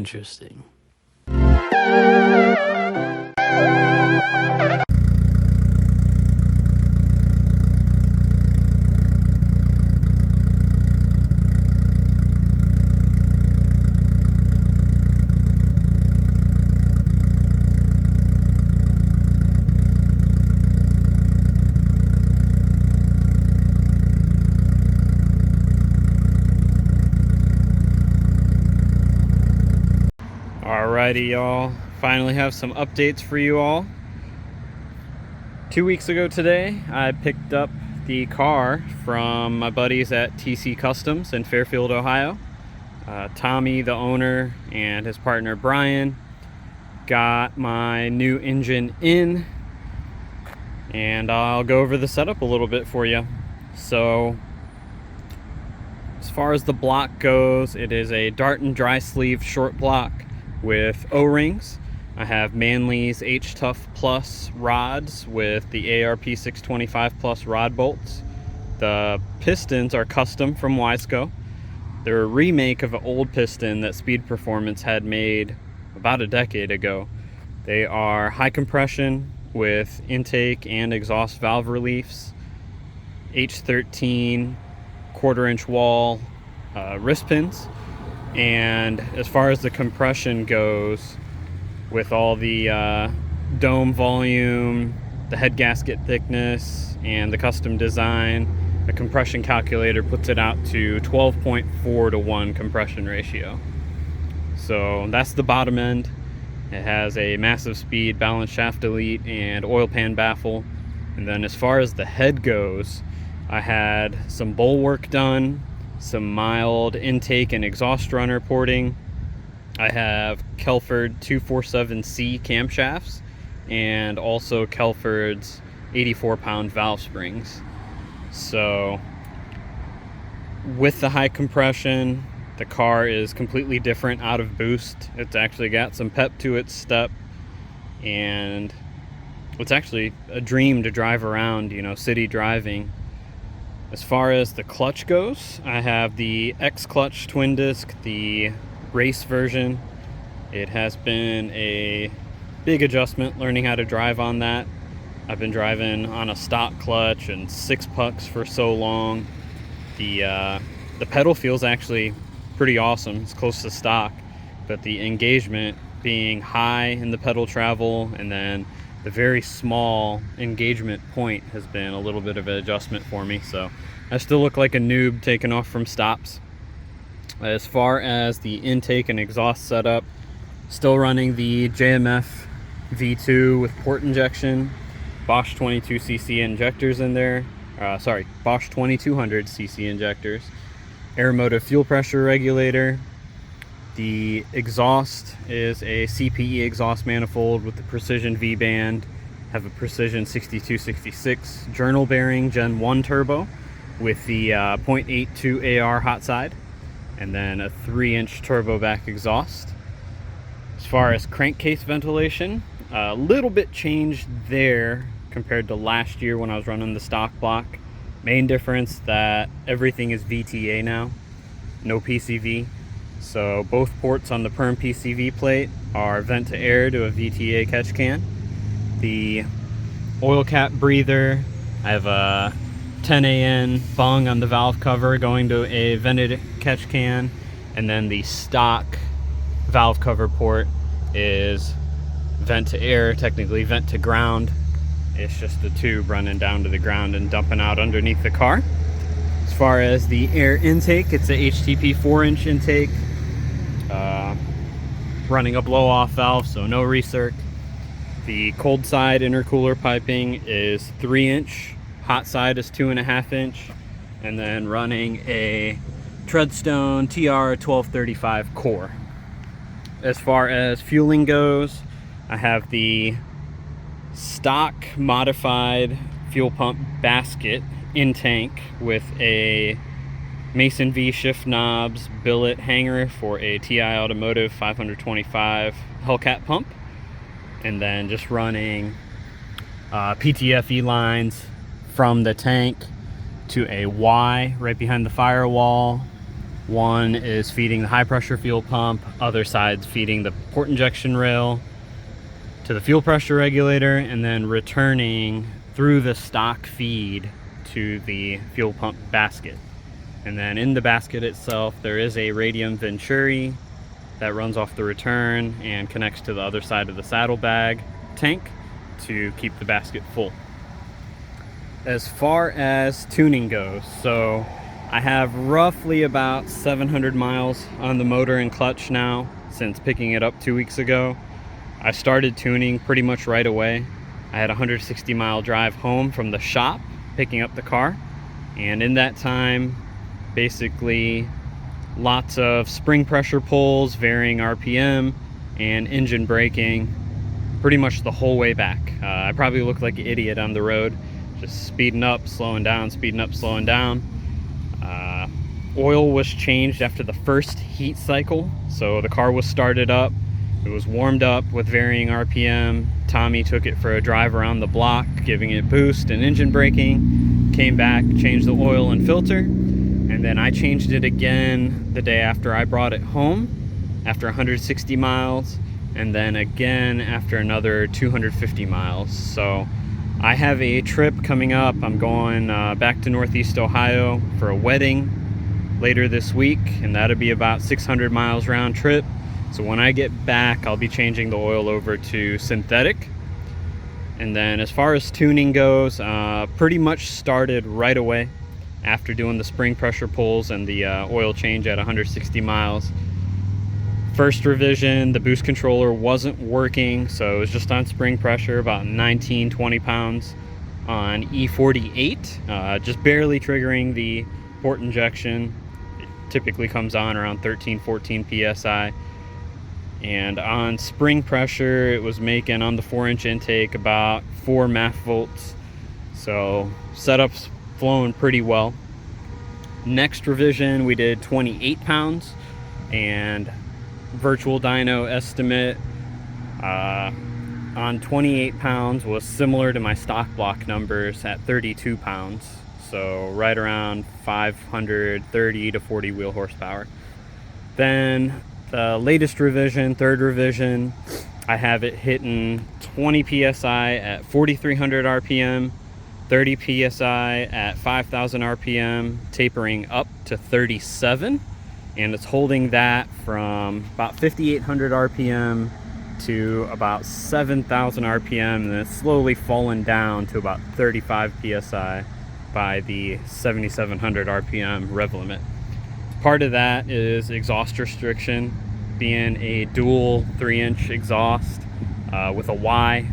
Interesting. Alrighty, y'all. Finally have some updates for you all. 2 weeks ago today, I picked up the car from my buddies at TC Customs in Fairfield, Ohio. Tommy, the owner, and his partner Brian got my new engine in, and I'll go over the setup a little bit for you. So, as far as the block goes, it is a Dart and dry sleeve short block with O-rings. I have Manley's H-Tough Plus rods with the ARP 625 Plus rod bolts. The pistons are custom from Wiseco. They're a remake of an old piston that Speed Performance had made about a decade ago. They are high compression with intake and exhaust valve reliefs, H13 1/4-inch wall wrist pins. And as far as the compression goes, with all the dome volume, the head gasket thickness, and the custom design, the compression calculator puts it out to 12.4 to 1 compression ratio. So that's the bottom end. It has a Mazdaspeed balance shaft delete and oil pan baffle. And then as far as the head goes, I had some bowl work done, some mild intake and exhaust runner porting. I have Kelford 247C camshafts and also Kelford's 84-pound valve springs. So with the high compression, the car is completely different out of boost. It's actually got some pep to its step, and it's actually a dream to drive around, you know, city driving. As far as the clutch goes, I have the X clutch twin disc, the race version. It has been a big adjustment learning how to drive on that. I've been driving on a stock clutch and 6 pucks for so long. The pedal feels actually pretty awesome. It's close to stock, but the engagement being high in the pedal travel and then the very small engagement point has been a little bit of an adjustment for me. So I still look like a noob taking off from stops. As far as the intake and exhaust setup, still running the JMF V2 with port injection, Bosch 22cc injectors in there. Bosch 2200cc injectors, Aeromotive fuel pressure regulator. The exhaust is a CPE exhaust manifold with the Precision V-band. Have a Precision 6266 journal bearing Gen 1 turbo with the 0.82 AR hot side, and then a 3-inch turbo back exhaust. As far as crankcase ventilation, a little bit changed there compared to last year when I was running the stock block. Main difference that everything is VTA now, no PCV. So both ports on the perm PCV plate are vent to air to a VTA catch can. The oil cap breather, I have a 10AN bung on the valve cover going to a vented catch can, and then the stock valve cover port is vent to air, technically vent to ground. It's just the tube running down to the ground and dumping out underneath the car. As far as the air intake, it's a HTP 4-inch intake, running a blow-off valve, so no recirc. The cold side intercooler piping is 3-inch, hot side is 2.5-inch, and then running a Treadstone TR 1235 core. As far as fueling goes, I have the stock modified fuel pump basket in tank with a Mason V shift knobs billet hanger for a TI Automotive 525 Hellcat pump, and then just running PTFE lines from the tank to a Y right behind the firewall One is feeding the high pressure fuel pump, other side's feeding the port injection rail to the fuel pressure regulator, and then returning through the stock feed to the fuel pump basket. And then in the basket itself, there is a radium venturi that runs off the return and connects to the other side of the saddlebag tank to keep the basket full. As far as tuning goes, so I have roughly about 700 miles on the motor and clutch now since picking it up 2 weeks ago. I started tuning pretty much right away. I had a 160-mile drive home from the shop picking up the car, and in that time, basically lots of spring pressure pulls, varying RPM, and engine braking pretty much the whole way back. I probably looked like an idiot on the road, just speeding up, slowing down, speeding up, slowing down. Oil was changed after the first heat cycle, so the car was started up. It was warmed up with varying RPM. Tommy took it for a drive around the block, giving it boost and engine braking. Came back, changed the oil and filter, and then I changed it again the day after I brought it home, after 160 miles, and then again after another 250 miles. So I have a trip coming up. I'm going back to Northeast Ohio for a wedding later this week, and that'll be about 600 miles round trip. So when I get back, I'll be changing the oil over to synthetic. And then as far as tuning goes, pretty much started right away after doing the spring pressure pulls and the oil change at 160 miles. First revision, the boost controller wasn't working, so it was just on spring pressure, about 19-20 pounds on E48, just barely triggering the port injection. It typically comes on around 13-14 psi. And on spring pressure, it was making on the 4-inch intake about 4 MAF volts. So setup's flowing pretty well. Next revision, we did 28 pounds, and virtual dyno estimate on 28 pounds was similar to my stock block numbers at 32 pounds. So right around 530 to 40 wheel horsepower. Then the latest revision, third revision, I have it hitting 20 psi at 4,300 RPM, 30 psi at 5,000 RPM, tapering up to 37, and it's holding that from about 5,800 RPM to about 7,000 RPM, and it's slowly falling down to about 35 psi by the 7,700 RPM rev limit. Part of that is exhaust restriction. Being a dual 3-inch exhaust with a Y,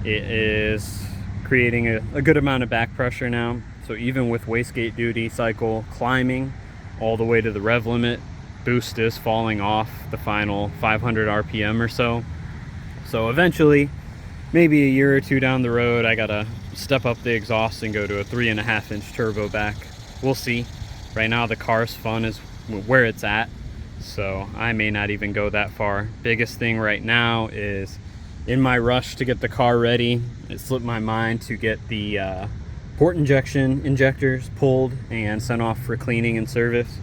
it is creating a good amount of back pressure now. So even with wastegate duty cycle climbing all the way to the rev limit, boost is falling off the final 500 RPM or so. So eventually, maybe a year or two down the road, I gotta step up the exhaust and go to a 3.5-inch turbo back. We'll see. Right now the car's fun is where it's at, so I may not even go that far. Biggest thing right now is, in my rush to get the car ready, it slipped my mind to get the port injectors pulled and sent off for cleaning and service.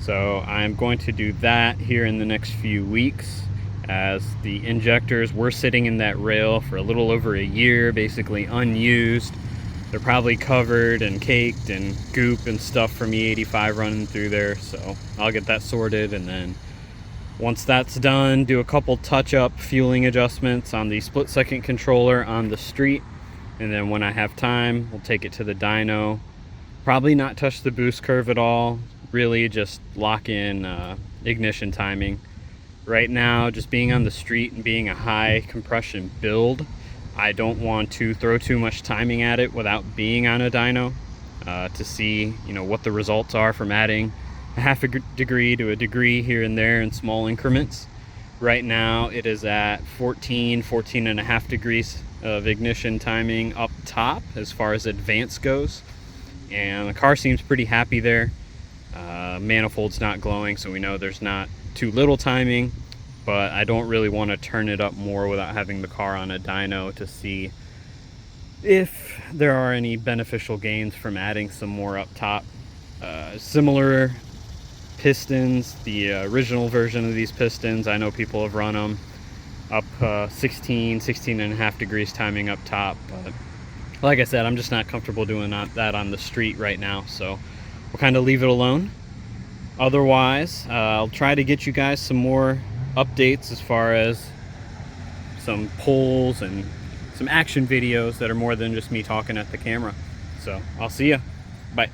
So I'm going to do that here in the next few weeks, as the injectors were sitting in that rail for a little over a year, basically unused. They're probably covered and caked and goop and stuff from E85 running through there, so I'll get that sorted, and then once that's done, do a couple touch-up fueling adjustments on the split-second controller on the street, and then when I have time, we'll take it to the dyno. Probably not touch the boost curve at all, really just lock in ignition timing. Right now, just being on the street and being a high compression build, I don't want to throw too much timing at it without being on a dyno to see, what the results are from adding a half a degree to a degree here and there in small increments. Right now, it is at 14 and a half degrees of ignition timing up top as far as advance goes, and the car seems pretty happy there. Manifold's not glowing, so we know there's not too little timing, but I don't really want to turn it up more without having the car on a dyno to see if there are any beneficial gains from adding some more up top. Similar pistons, the original version of these pistons. I know people have run them up 16 and a half degrees timing up top, but like I said, I'm just not comfortable doing that on the street right now, so we'll kind of leave it alone. Otherwise, I'll try to get you guys some more updates as far as some polls and some action videos that are more than just me talking at the camera. So I'll see ya. Bye.